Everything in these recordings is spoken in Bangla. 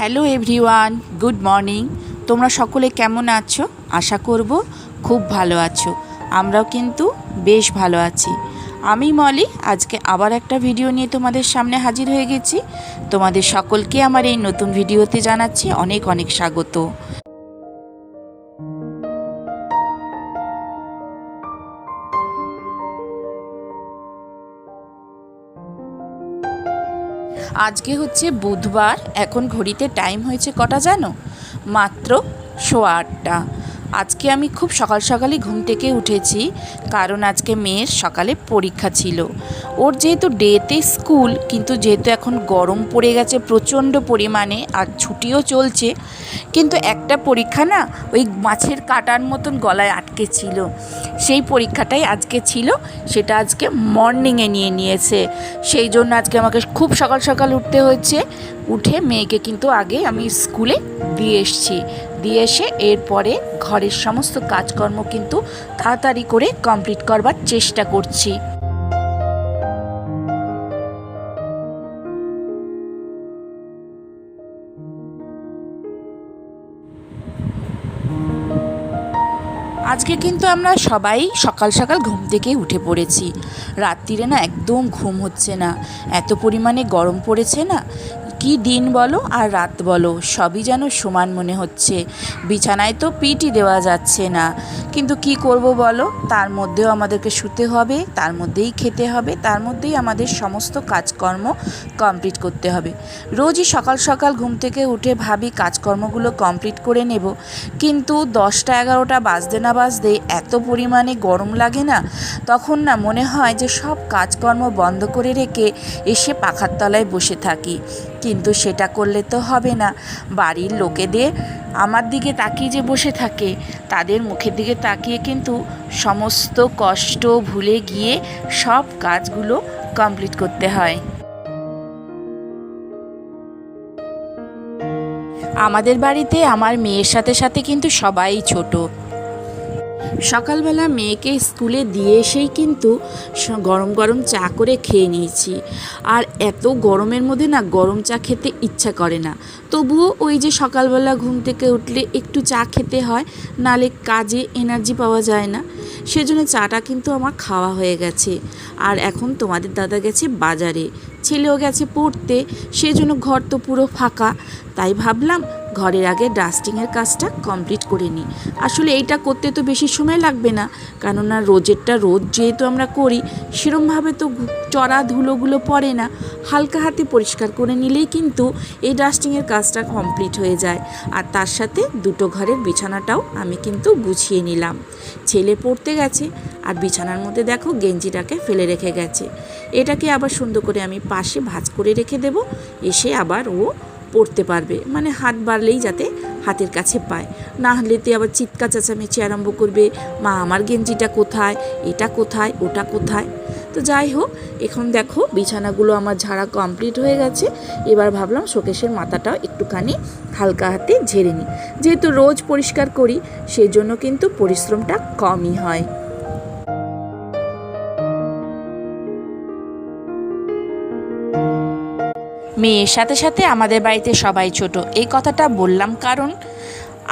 Hello everyone, good morning. তোমরা সকলে কেমন আছো? আশা করব খুব ভালো আছো। আমরাও কিন্তু বেশ ভালো আছি। আমি মলি আজকে আবার একটা ভিডিও নিয়ে তোমাদের সামনে হাজির হয়ে গেছি। তোমাদের সকলকে আমার এই নতুন ভিডিওতে জানাচ্ছি অনেক অনেক স্বাগত। আজকে হচ্ছে বুধবার। এখন ঘড়িতে টাইম হয়েছে কটা জানো? মাত্র 8:15। আজকে আমি খুব সকাল সকালই ঘুম থেকে উঠেছি, কারণ আজকে মেয়ের সকালে পরীক্ষা ছিল। ওর যেহেতু ডেতে স্কুল, কিন্তু যেহেতু এখন গরম পড়ে গেছে প্রচণ্ড পরিমাণে আর ছুটিও চলছে, কিন্তু একটা পরীক্ষা না ওই মাছের কাঁটার মতন গলায় আটকে ছিল। সেই পরীক্ষাটাই আজকে ছিল, সেটা আজকে মর্নিংয়ে নিয়েছে। সেই জন্য আজকে আমাকে খুব সকাল সকাল উঠতে হয়েছে। উঠে মেয়েকে কিন্তু আগে আমি স্কুলে দিয়ে এসে এরপরে ঘরের সমস্ত কাজকর্ম কিন্তু তাড়াতাড়ি করে কমপ্লিট করবার চেষ্টা করছি। আজকে কিন্তু আমরা সবাই সকাল সকাল ঘুম থেকে উঠে পড়েছি। রাত্রিরে না একদম ঘুম হচ্ছে না, এত পরিমাণে গরম পড়েছে না। কি দিন বলো আর রাত বলো, সবই যেন সমান মনে হচ্ছে। বিছানায় তো পিঠই দেওয়া যাচ্ছে না, কিন্তু কি করব বলো, তার মধ্যেও আমাদেরকে শুতে হবে, তার মধ্যেই খেতে হবে, তার মধ্যেই আমাদের সমস্ত কাজকর্ম কমপ্লিট করতে হবে। রোজই সকাল সকাল ঘুম থেকে উঠে ভাবি কাজকর্মগুলো কমপ্লিট করে নেব, কিন্তু 10টা 11টা বাজতে না বাজতে এত পরিমাণে গরম লাগে না, তখন না মনে হয় যে সব কাজকর্ম বন্ধ করে রেখে এসে পাখার তলায় বসে থাকি। কিন্তু সেটা করলে তো হবে না। বাড়ির লোকেদের আমার দিকে তাকিয়ে যে বসে থাকে, তাদের মুখের দিকে তাকিয়ে কিন্তু সমস্ত কষ্ট ভুলে গিয়ে সব কাজগুলো কমপ্লিট করতে হয়। আমাদের বাড়িতে আমার মেয়ের সাথে সাথে কিন্তু সবাই ছোট। সকালবেলা মেয়েকে স্কুলে দিয়ে এসেই কিন্তু গরম গরম চা করে খেয়ে নিয়েছি। আর এত গরমের মধ্যে না গরম চা খেতে ইচ্ছা করে না, তবুও ওই যে সকালবেলা ঘুম থেকে উঠলে একটু চা খেতে হয়, নালে কাজে এনার্জি পাওয়া যায় না। সেজন্য চাটা কিন্তু আমার খাওয়া হয়ে গেছে। আর এখন তোমাদের দাদা গেছে বাজারে, ছেলেও গেছে পড়তে, সেজন্য ঘর তো পুরো ফাঁকা। তাই ভাবলাম ঘরের আগে ডাস্টিংয়ের কাজটা কমপ্লিট করে নিই। আসলে এইটা করতে তো বেশি সময় লাগবে না, কেননা রোজেরটা রোজ যেহেতু আমরা করি, সেরমভাবে তো চড়া ধুলোগুলো পড়ে না। হালকা হাতে পরিষ্কার করে নিলেই কিন্তু এই ডাস্টিংয়ের কাজটা কমপ্লিট হয়ে যায়। আর তার সাথে দুটো ঘরের বিছানাটাও আমি কিন্তু গুছিয়ে নিলাম। ছেলে পড়তে গেছে, আর বিছানার মধ্যে দেখো গেঞ্জিটাকে ফেলে রেখে গেছে। এটাকে আবার সুন্দর করে আমি পাশে ভাঁজ করে রেখে দেব, এসে আবার ও পড়তে পারবে, মানে হাত বাড়লেই যাতে হাতের কাছে পায়, না হলেতে আবার চিৎকার চেঁচামেচি আরম্ভ করবে, মা আমার গেঞ্জিটা কোথায়, এটা কোথায়, ওটা কোথায়। তো যাই হোক, এখন দেখো বিছানাগুলো আমার ঝাড়া কমপ্লিট হয়ে গেছে। এবার ভাবলাম শোকেসের মাথাটাও একটুখানি হালকা হাতে ঝেড়ে নিই। যেহেতু রোজ পরিষ্কার করি, সেই জন্য কিন্তু পরিশ্রমটা কমই হয়। মেয়ের সাথে সাথে আমাদের বাড়িতে সবাই ছোট, এই কথাটা বললাম কারণ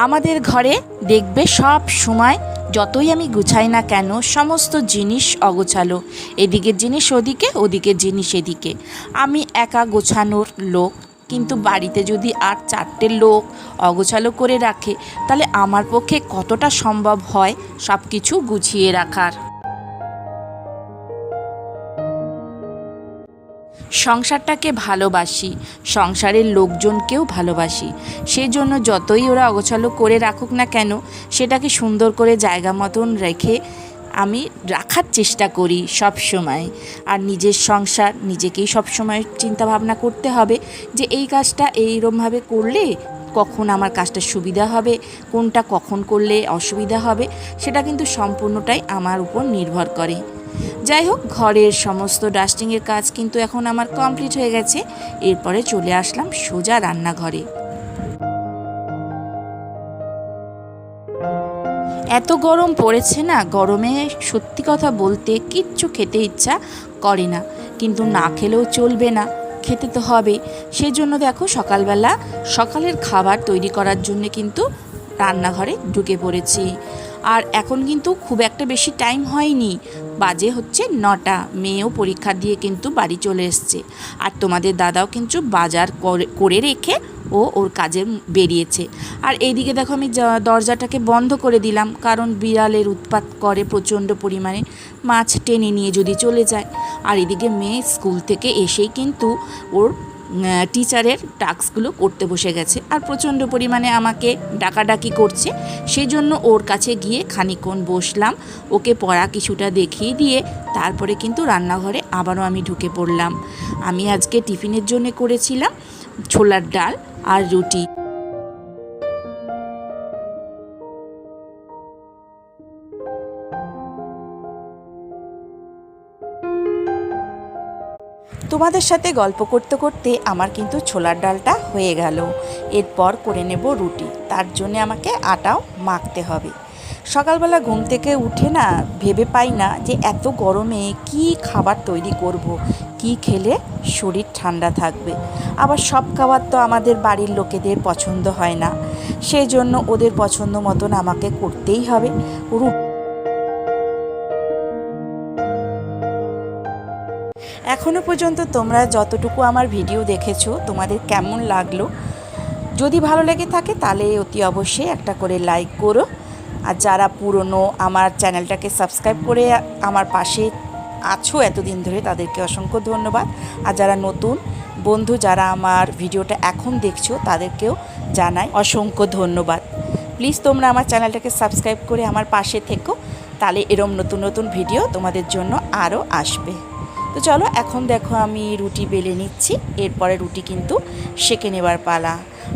আমাদের ঘরে দেখবে সব সময় যতই আমি গুছাই না কেন, সমস্ত জিনিস অগোছালো, এদিকের জিনিস ওদিকে, ওদিকের জিনিস এদিকে। আমি একা গোছানোর লোক, কিন্তু বাড়িতে যদি আর 4টে লোক অগোছালো করে রাখে, তাহলে আমার পক্ষে কতটা সম্ভব হয় সব কিছু গুছিয়ে রাখার। সংসারটাকে ভালোবাসি, সংসারের লোকজনকেও ভালোবাসি, সেজন্য যতই ওরা অগোছালো করে রাখুক না কেন, সেটাকে সুন্দর করে জায়গা মতন রেখে আমি রাখার চেষ্টা করি সব সময়। আর নিজের সংসার নিজেকেই সব সময় চিন্তা ভাবনা করতে হবে যে এই কাজটা এইরকমভাবে করলে কখন আমার কাজটা সুবিধা হবে, কোনটা কখন করলে অসুবিধা হবে, সেটা কিন্তু সম্পূর্ণটাই আমার উপর নির্ভর করে। যাই হোক, ঘরের সমস্ত ডাস্টিংয়ের কাজ কিন্তু এখন আমার কমপ্লিট হয়ে গেছে। এরপরে চলে আসলাম সোজা রান্নাঘরে। এত গরম পড়েছে না, গরমে সত্যি কথা বলতে কিচ্ছু খেতে ইচ্ছা করে না, কিন্তু না খেলেও চলবে না। খেতে তো হবে। সেই জন্য দেখো সকালবেলা সকালের খাবার তৈরি করার জন্য কিন্তু রান্নাঘরে ঢুকে পড়েছি। আর এখন কিন্তু খুব একটা বেশি টাইম হয়নি, বাজে হচ্ছে 9টা। মেয়েও পরীক্ষা দিয়ে কিন্তু বাড়ি চলে এসছে, আর তোমাদের দাদাও কিন্তু বাজার করে রেখে ওর কাজে বেরিয়েছে। আর এইদিকে দেখো আমি দরজাটাকে বন্ধ করে দিলাম, কারণ বিড়ালের উৎপাত করে প্রচণ্ড পরিমাণে, মাছ টেনে নিয়ে যদি চলে যায়। আর এদিকে মেয়ে স্কুল থেকে এসেই কিন্তু ওর টিচারের টাস্কগুলো করতে বসে গেছে, আর প্রচণ্ড পরিমাণে আমাকে ডাকাডাকি করছে। সেই জন্য ওর কাছে গিয়ে খানিকক্ষণ বসলাম, ওকে পড়া কিছুটা দেখিয়ে দিয়ে তারপরে কিন্তু রান্নাঘরে আবারও আমি ঢুকে পড়লাম। আমি আজকে টিফিনের জন্য করেছিলাম ছোলার ডাল আর রুটি। তোমাদের সাথে গল্প করতে করতে আমার কিন্তু ছোলার ডালটা হয়ে গেল। এরপর করে নেব রুটি, তার জন্য আমাকে আটাও মাখতে হবে। সকালবেলা ঘুম থেকে উঠে না ভেবে পাই না যে এত গরমে কি খাবার তৈরি করব, কি খেলে শরীর ঠান্ডা থাকবে। আবার সব খাবার তো আমাদের বাড়ির লোকেদের পছন্দ হয় না, সেই জন্য ওদের পছন্দ মতন আমাকে করতেই হবে। এখনও পর্যন্ত তোমরা যতটুকু আমার ভিডিও দেখেছো তোমাদের কেমন লাগলো? যদি ভালো লেগে থাকে তাহলে অতি অবশ্যই একটা করে লাইক করো। আর যারা পুরনো আমার চ্যানেলটাকে সাবস্ক্রাইব করে আমার পাশে আছো এতদিন ধরে, তাদেরকে অসংখ্য ধন্যবাদ। আর যারা নতুন বন্ধু যারা আমার ভিডিওটা এখন দেখছো তাদেরকেও জানাই অসংখ্য ধন্যবাদ। প্লিজ তোমরা আমার চ্যানেলটাকে সাবস্ক্রাইব করে আমার পাশে থেকো, তাহলে এরম নতুন নতুন ভিডিও তোমাদের জন্য আরও আসবে। তো চলো এখন দেখো আমি রুটি বেলে নিচ্ছি, এরপরে রুটি কিন্তু সেঁকে নেবার পালা।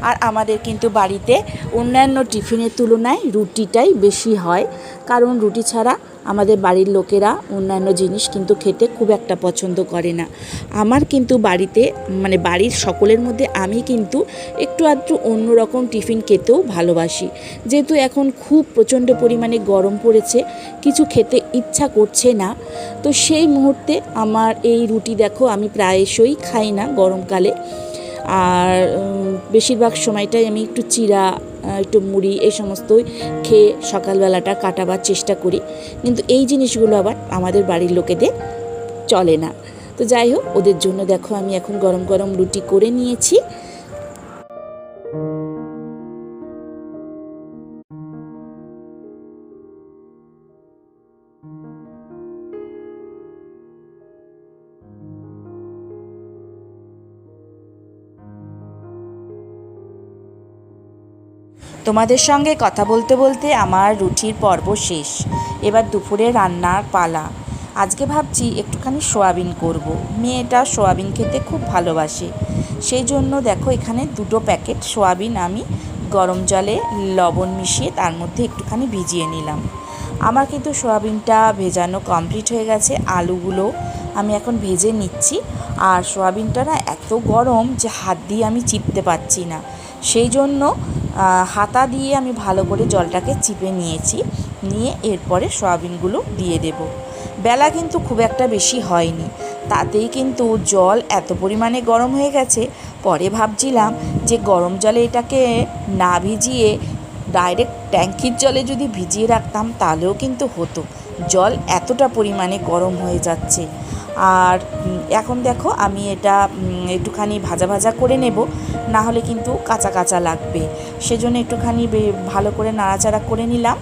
আর আমাদের কিন্তু বাড়িতে অন্যান্য টিফিনের তুলনায় রুটিটাই বেশি হয়, কারণ রুটি ছাড়া আমাদের বাড়ির লোকেরা অন্যান্য জিনিস কিন্তু খেতে খুব একটা পছন্দ করে না। আমার কিন্তু বাড়িতে মানে বাড়ির সকলের মধ্যে আমি কিন্তু একটু আধটু অন্যরকম টিফিন খেতেও ভালোবাসি। যেহেতু এখন খুব প্রচণ্ড পরিমাণে গরম পড়েছে, কিছু খেতে ইচ্ছা করছে না, তো সেই মুহূর্তে আমার এই রুটি দেখো আমি প্রায়শই খাই না গরমকালে। আর বেশিরভাগ সময়টাই আমি একটু চিড়া একটু মুড়ি এই সমস্তই খেয়ে সকালবেলাটা কাটাবার চেষ্টা করি, কিন্তু এই জিনিসগুলো আবার আমাদের বাড়ির লোকেদের চলে না। তো যাই হোক, ওদের জন্য দেখো আমি এখন গরম গরম রুটি করে নিয়েছি। তোমাদের সঙ্গে কথা বলতে বলতে আমার রুটির পর্ব শেষ, এবার দুপুরে রান্নার পালা। আজকে ভাবছি একটুখানি সোয়াবিন করব। মেয়েটা সোয়াবিন খেতে খুব ভালোবাসে, সেই জন্য দেখো এখানে 2 প্যাকেট সোয়াবিন আমি গরম জলে লবণ মিশিয়ে তার মধ্যে একটুখানি ভিজিয়ে নিলাম। আমার কিন্তু সোয়াবিনটা ভেজানো কমপ্লিট হয়ে গেছে, আলুগুলো আমি এখন ভেজে নিচ্ছি। আর সোয়াবিনটা না এত গরম যে হাত দিয়ে আমি চিপতে পারছি না, সেই জন্য হাতা দিয়ে আমি ভালো করে জলটাকে চিপে নিয়েছি, নিয়ে এরপরে সয়াবিনগুলো দিয়ে দেব। বেলা কিন্তু খুব একটা বেশি হয়নি, তাতেই কিন্তু জল এত পরিমাণে গরম হয়ে গেছে। পরে ভাবছিলাম যে গরম জলে এটাকে না ভিজিয়ে ডাইরেক্ট ট্যাঙ্কির জলে যদি ভিজিয়ে রাখতাম তাহলেও কিন্তু হতো, জল এতটা পরিমাণে গরম হয়ে যাচ্ছে। আর এখন দেখো আমি এটা একটুখানি ভাজা ভাজা করে নেব, না হলে কিন্তু কাঁচা কাঁচা লাগবে। সেজন্য একটুখানি ভালো করে নাড়াচাড়া করে নিলাম।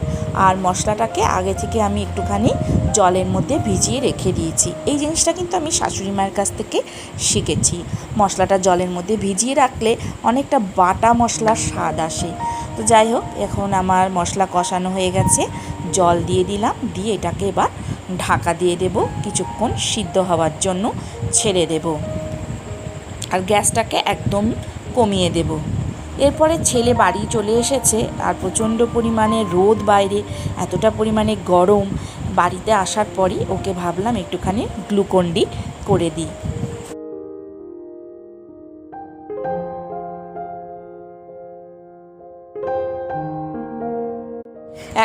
আর মশলাটাকে আগে থেকে আমি একটুখানি জলের মধ্যে ভিজিয়ে রেখে দিয়েছি। এই জিনিসটা কিন্তু আমি শাশুড়ি মায়ের কাছ থেকে শিখেছি। মশলাটা জলের মধ্যে ভিজিয়ে রাখলে অনেকটা বাটা মশলার স্বাদ আসে। তো যাই হোক, এখন আমার মশলা কষানো হয়ে গেছে, জল দিয়ে দিলাম, দিয়ে এটাকে এবার ঢাকা দিয়ে দেব, কিছুক্ষণ সিদ্ধ হওয়ার জন্য ছেড়ে দেব। আর গ্যাসটাকে একদম কমিয়ে দেব। এরপরে ছেলে বাড়ি চলে এসেছে, আর প্রচণ্ড পরিমাণে রোদ বাইরে, এতটা পরিমাণে গরম। বাড়িতে আসার পরই ওকে ভাবলাম একটুখানি গ্লুকন-ডি করে দিই।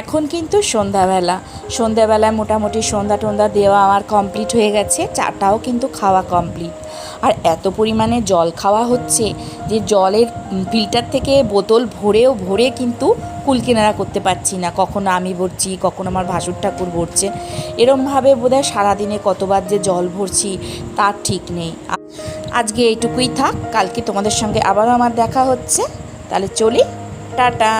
এখন কিন্তু সন্ধ্যাবেলায় মোটামুটি সন্ধ্যা টন্ধা দেওয়া আমার কমপ্লিট হয়ে গেছে, চাটাও কিন্তু খাওয়া কমপ্লিট। আর এত পরিমাণে জল খাওয়া হচ্ছে যে জলের ফিল্টার থেকে বোতল ভরে কিন্তু কুল কিনারা করতে পারছি না। কখনো আমি ভরছি, কখনো আমার ভাসুর ঠাকুর ভরছে। এরমভাবে বোধহয় সারাদিনে কতবার যে জল ভরছি তার ঠিক নেই। আজকে এইটুকুই থাক, কালকে তোমাদের সঙ্গে আবারও আমার দেখা হচ্ছে। তাহলে চলি, টাটা।